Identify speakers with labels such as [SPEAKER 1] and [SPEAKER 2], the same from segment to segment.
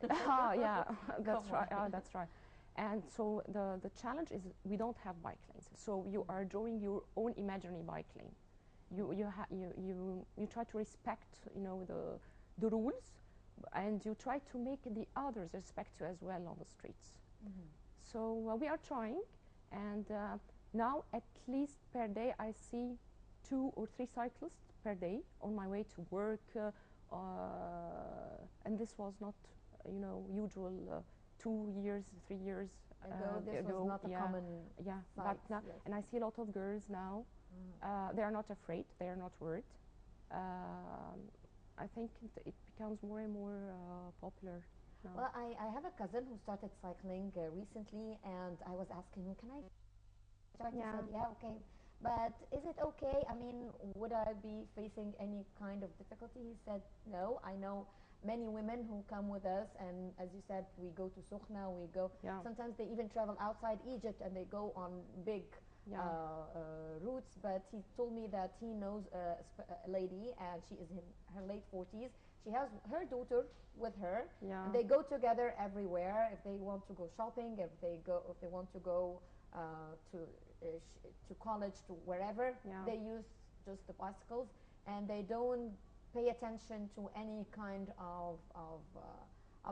[SPEAKER 1] Yeah, that's right. That's right. And so the challenge is we don't have bike lanes. So you are drawing your own imaginary bike lane. You try to respect, you know, the rules, and you try to make the others respect you as well on the streets. So we are trying, and now at least per day I see 2 or 3 cyclists per day on my way to work, and this was not, you know, usual 2 years, 3 years
[SPEAKER 2] ago. This was not a common
[SPEAKER 1] yeah,
[SPEAKER 2] sight,
[SPEAKER 1] but now,
[SPEAKER 2] yes.
[SPEAKER 1] and I see a lot of girls now. They are not afraid. They are not worried. I think it becomes more and more popular now.
[SPEAKER 2] Well, I have a cousin who started cycling recently, and I was asking him, can I start? He said, yeah, okay. But is it okay? I mean, would I be facing any kind of difficulty? He said, no. I know many women who come with us, and as you said, we go to Sokhna, we go, sometimes they even travel outside Egypt and they go on big routes. But he told me that he knows a lady, and she is in her late 40s. She has her daughter with her, and they go together everywhere. If they want to go shopping, if they want to go to college, to wherever, they use just the bicycles, and they don't pay attention to any kind of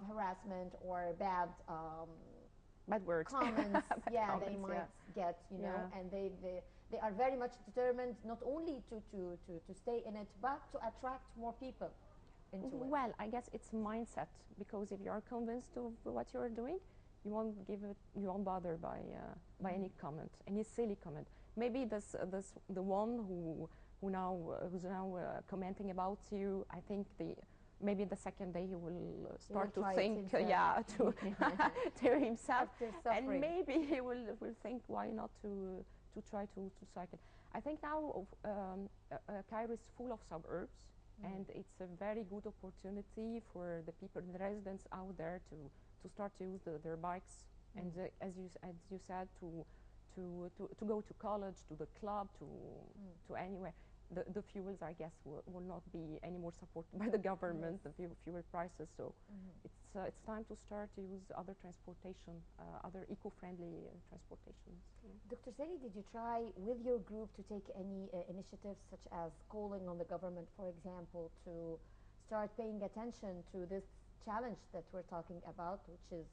[SPEAKER 2] harassment or bad
[SPEAKER 1] words,
[SPEAKER 2] comments.
[SPEAKER 1] bad
[SPEAKER 2] yeah,
[SPEAKER 1] comments,
[SPEAKER 2] they might get, you know, and they are very much determined not only to stay in it, but to attract more people into it.
[SPEAKER 1] Well, I guess it's mindset, because if you are convinced of what you are doing, you won't you won't bother by any comment, any silly comment. Maybe the one who's now commenting about you, I think maybe the second day he will start to think, to to himself, and maybe he will think, why not to try to cycle. I think now Cairo is full of suburbs, and it's a very good opportunity for the people, the residents out there, to start to use their bikes, and as you said, to go to college, to the club, to anywhere. The fuels, I guess, will not be any more supported by the government, the fuel prices. So it's time to start to use other transportation, other eco-friendly transportations.
[SPEAKER 2] Dr. Saly, did you try with your group to take any initiatives, such as calling on the government, for example, to start paying attention to this challenge that we're talking about, which is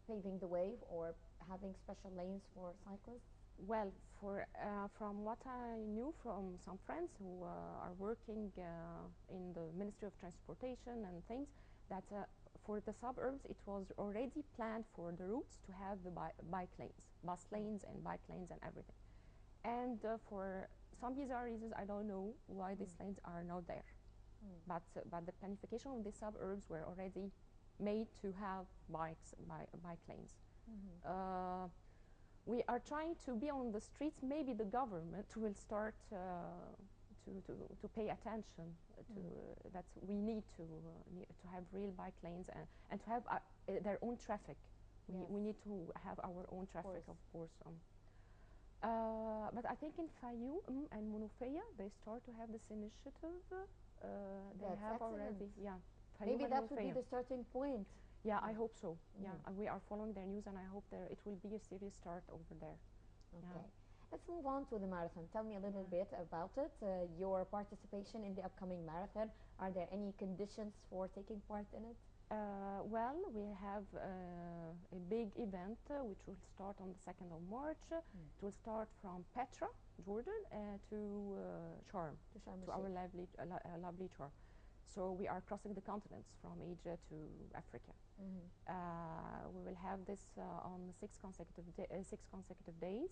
[SPEAKER 2] paving the way or having special lanes for cyclists?
[SPEAKER 1] Well, from what I knew from some friends who are working in the Ministry of Transportation and things, that for the suburbs it was already planned for the routes to have the bike lanes, bus lanes and bike lanes and everything. And for some bizarre reasons, I don't know why these lanes are not there. But the planification of the suburbs were already made to have bike lanes. We are trying to be on the streets. Maybe the government will start to pay attention to that. We need to have real bike lanes and to have their own traffic. We need to have our own traffic, of course. But I think in Fayoum and Munufia, they start to have this initiative. They have already,
[SPEAKER 2] Maybe that would be the starting point.
[SPEAKER 1] Yeah, I hope so. Yeah, we are following their news, and I hope it will be a serious start over there.
[SPEAKER 2] Okay, let's move on to the marathon. Tell me a little bit about it. Your participation in the upcoming marathon. Are there any conditions for taking part in it?
[SPEAKER 1] Well, we have a big event which will start on the 2nd of March. It will start from Petra, Jordan, to Sharm, to our lovely Sharm. So we are crossing the continents from Asia to Africa. We will have this on 6 consecutive days.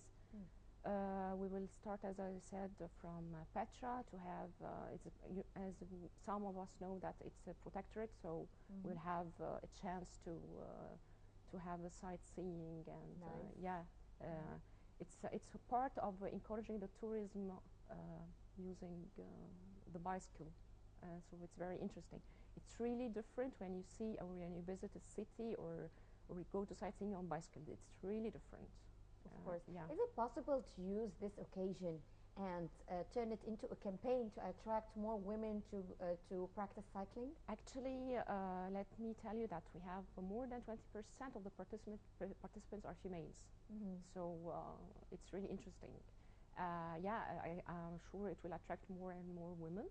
[SPEAKER 1] We will start, as I said, from Petra to have, as some of us know, that it's a protectorate, so we'll have a chance to have a sightseeing, and it's a part of encouraging the tourism using the bicycle. So it's very interesting. It's really different when you see or when you visit a city or we go to sightseeing on bicycle. It's really different.
[SPEAKER 2] Of course. Is it possible to use this occasion and turn it into a campaign to attract more women to practice cycling?
[SPEAKER 1] Actually, let me tell you that we have more than 20% of the participants are females. So it's really interesting. Yeah, I'm sure it will attract more and more women.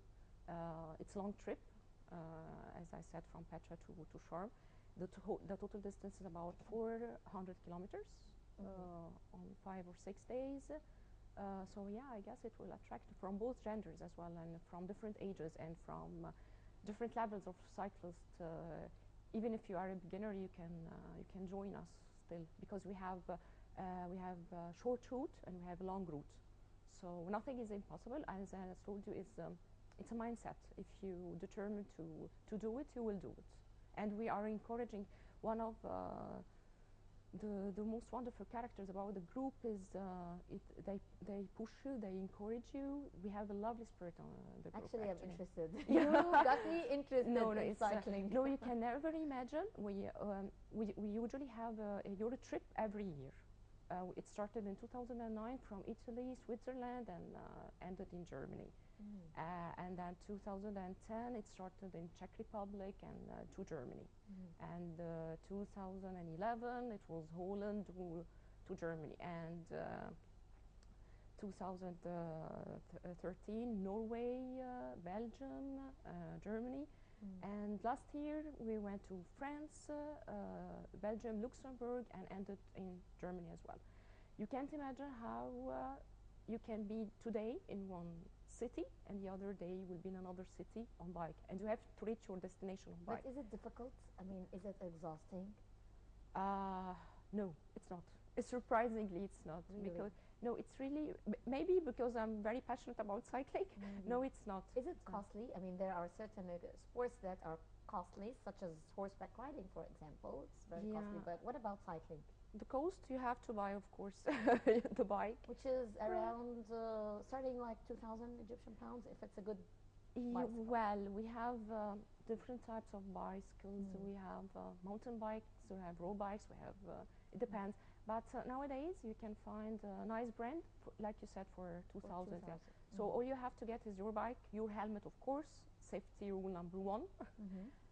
[SPEAKER 1] It's a long trip, as I said, from Petra to Sharm. The total distance is about 400 kilometers on 5 or 6 days. So yeah, I guess it will attract from both genders as well, and from different ages and from different levels of cyclists. Even if you are a beginner, you can join us still, because we have short route and we have long route. So nothing is impossible. As I told you, it's a mindset. If you determine to do it, you will do it. And we are encouraging. One of the most wonderful characters about the group is they push you, they encourage you. We have a lovely spirit on the group.
[SPEAKER 2] Actually, I'm interested. You got me interested in cycling.
[SPEAKER 1] No, you can never imagine. We usually have a Euro trip every year. It started in 2009 from Italy, Switzerland, and ended in Germany. And then 2010 it started in Czech Republic and to Germany. And 2011 it was Holland to Germany, and 2013 Norway, Belgium, Germany. And last year we went to France, Belgium, Luxembourg, and ended in Germany as well. You can't imagine how you can be today in one city and the other day you will be in another city on bike, and you have to reach your destination on bike.
[SPEAKER 2] But is it difficult? I mean, is it exhausting?
[SPEAKER 1] No, it's not. Surprisingly, it's not.
[SPEAKER 2] Really?
[SPEAKER 1] Because no, it's really maybe because I'm very passionate about cycling. No, it's not.
[SPEAKER 2] Is it costly? I mean, there are certain sports that are costly, such as horseback riding, for example. It's very costly. But what about cycling?
[SPEAKER 1] The cost you have to buy, of course, the bike,
[SPEAKER 2] which is around starting like 2,000 Egyptian pounds if it's a good bicycle.
[SPEAKER 1] Well, we have different types of bicycles. We have mountain bikes, we have road bikes, we have it depends. But nowadays you can find a nice brand, like you said, for 2,000. Yeah. So all you have to get is your bike, your helmet, of course, safety rule number 1.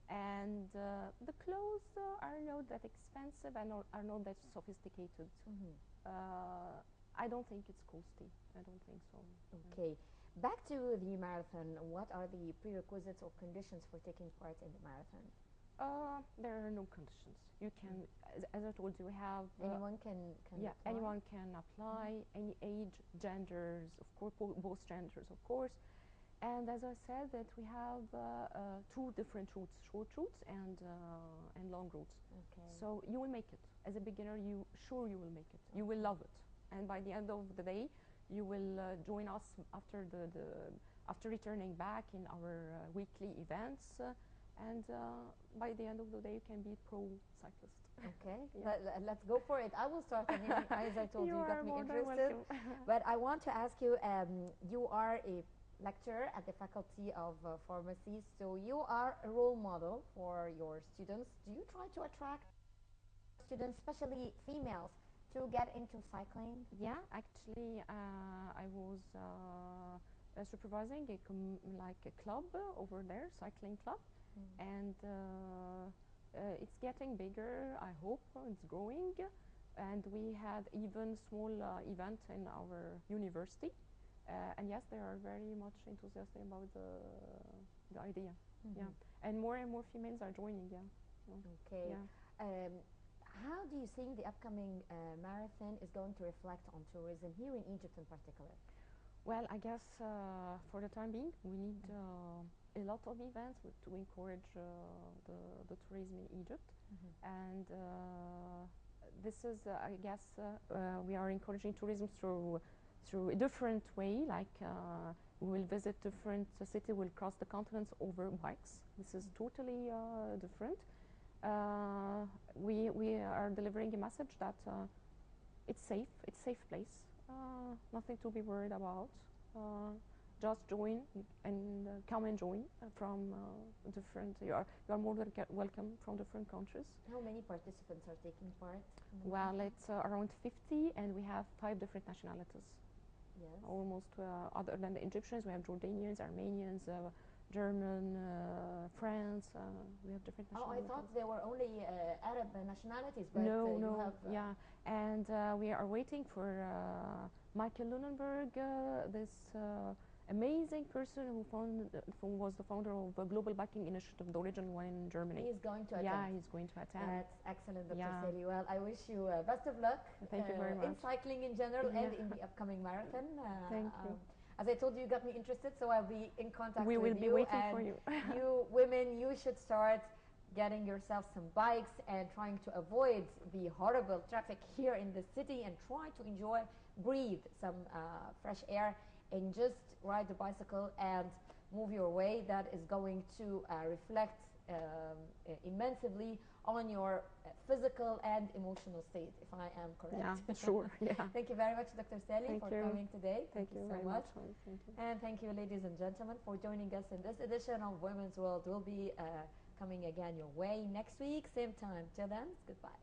[SPEAKER 1] And the clothes are not that expensive and are not that sophisticated. I don't think it's costly. I don't think so.
[SPEAKER 2] Okay. Back to the marathon. What are the prerequisites or conditions for taking part in the marathon?
[SPEAKER 1] There are no conditions. You can, as I told you, we have
[SPEAKER 2] anyone can
[SPEAKER 1] yeah,
[SPEAKER 2] apply?
[SPEAKER 1] anyone can apply. Any age, genders, of course, both genders, of course. And as I said, that we have 2 different routes: short routes and long routes.
[SPEAKER 2] Okay.
[SPEAKER 1] So you will make it. As a beginner, you will make it. You will love it. And by the end of the day, you will join us after returning back in our weekly events. And by the end of the day, you can be pro cyclist.
[SPEAKER 2] Okay,
[SPEAKER 1] Yeah.
[SPEAKER 2] let's go for it. I will start. I mean, as I told you, you got me interested.
[SPEAKER 1] Welcome.
[SPEAKER 2] But I want to ask you, you are a lecturer at the Faculty of Pharmacy, so you are a role model for your students. Do you try to attract students, especially females, to get into cycling?
[SPEAKER 1] Yeah, actually, I was supervising like a club over there, cycling club, and it's getting bigger. I hope it's growing, and we had even small event in our university. And yes, they are very much enthusiastic about the idea. Yeah, and more females are joining. Yeah.
[SPEAKER 2] Okay.
[SPEAKER 1] Yeah.
[SPEAKER 2] How do you think the upcoming marathon is going to reflect on tourism here in Egypt in particular?
[SPEAKER 1] Well, I guess for the time being, we need a lot of events to encourage the tourism in Egypt. And this is, I guess, we are encouraging tourism through a different way. Like we will visit different cities, we'll cross the continents over bikes. This is totally different. We are delivering a message that it's safe. It's a safe place. Nothing to be worried about. Just join and come and join from different. You are more than welcome from different countries.
[SPEAKER 2] How many participants are taking part?
[SPEAKER 1] Well, it's around 50, and we have 5 different nationalities.
[SPEAKER 2] Yes.
[SPEAKER 1] Almost other than the Egyptians, we have Jordanians, Armenians, German, France. We have different
[SPEAKER 2] Oh, I
[SPEAKER 1] nationalities.
[SPEAKER 2] thought they were only Arab nationalities, but
[SPEAKER 1] No,
[SPEAKER 2] you
[SPEAKER 1] no,
[SPEAKER 2] have.
[SPEAKER 1] yeah, and we are waiting for Michael Lunenberg, this amazing person who was the founder of the Global Backing Initiative, the original one in Germany.
[SPEAKER 2] He's going to attend.
[SPEAKER 1] Yeah, he's going to attend.
[SPEAKER 2] That's excellent, Dr.
[SPEAKER 1] Yeah.
[SPEAKER 2] Saly. Well, I wish you best of luck.
[SPEAKER 1] Thank you very much.
[SPEAKER 2] In cycling in general
[SPEAKER 1] Yeah.
[SPEAKER 2] and in the upcoming marathon.
[SPEAKER 1] Thank you.
[SPEAKER 2] As I told you, you got me interested, so I'll be in contact
[SPEAKER 1] We
[SPEAKER 2] with
[SPEAKER 1] will be
[SPEAKER 2] you.
[SPEAKER 1] waiting
[SPEAKER 2] And
[SPEAKER 1] for you.
[SPEAKER 2] you women, you should start getting yourself some bikes and trying to avoid the horrible traffic here in the city and try to enjoy, breathe some fresh air and just ride the bicycle and move your way. That is going to reflect immensely on your physical and emotional state, if I am correct.
[SPEAKER 1] Yeah, sure. Yeah.
[SPEAKER 2] Thank you very much, Dr. Saly, for coming today.
[SPEAKER 1] Thank you
[SPEAKER 2] so
[SPEAKER 1] very
[SPEAKER 2] much.
[SPEAKER 1] Thank you.
[SPEAKER 2] And thank you, ladies and gentlemen, for joining us in this edition of Women's World. We'll be coming again your way next week, same time. Till then, goodbye.